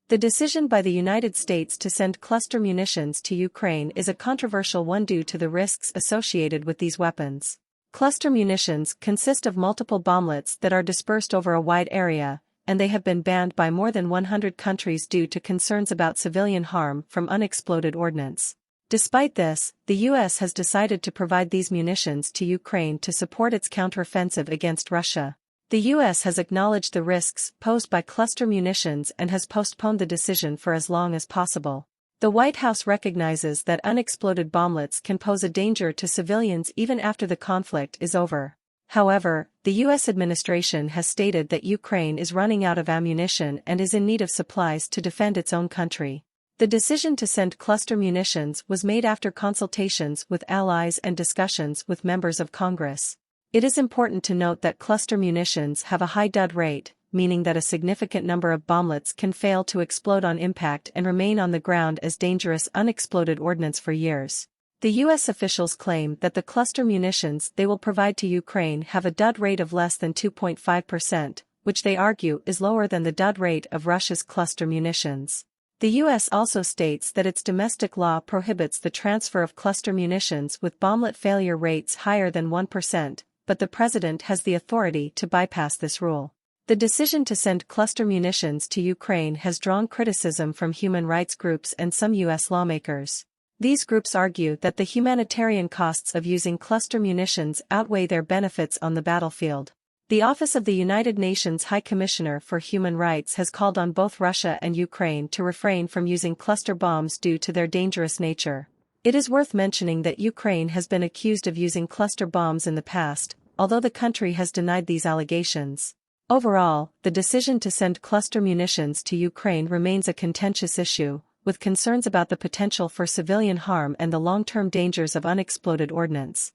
The decision by the United States to send cluster munitions to Ukraine is a controversial one due to the risks associated with these weapons. Cluster munitions consist of multiple bomblets that are dispersed over a wide area, and they have been banned by more than 100 countries due to concerns about civilian harm from unexploded ordnance. Despite this, the U.S. has decided to provide these munitions to Ukraine to support its counteroffensive against Russia. The U.S. has acknowledged the risks posed by cluster munitions and has postponed the decision for as long as possible. The White House recognizes that unexploded bomblets can pose a danger to civilians even after the conflict is over. However, the U.S. administration has stated that Ukraine is running out of ammunition and is in need of supplies to defend its own country. The decision to send cluster munitions was made after consultations with allies and discussions with members of Congress. It is important to note that cluster munitions have a high dud rate, meaning that a significant number of bomblets can fail to explode on impact and remain on the ground as dangerous unexploded ordnance for years. The U.S. officials claim that the cluster munitions they will provide to Ukraine have a dud rate of less than 2.5%, which they argue is lower than the dud rate of Russia's cluster munitions. The U.S. also states that its domestic law prohibits the transfer of cluster munitions with bomblet failure rates higher than 1%, but the president has the authority to bypass this rule. The decision to send cluster munitions to Ukraine has drawn criticism from human rights groups and some U.S. lawmakers. These groups argue that the humanitarian costs of using cluster munitions outweigh their benefits on the battlefield. The Office of the United Nations High Commissioner for Human Rights has called on both Russia and Ukraine to refrain from using cluster bombs due to their dangerous nature. It is worth mentioning that Ukraine has been accused of using cluster bombs in the past, although the country has denied these allegations. Overall, the decision to send cluster munitions to Ukraine remains a contentious issue, with concerns about the potential for civilian harm and the long-term dangers of unexploded ordnance.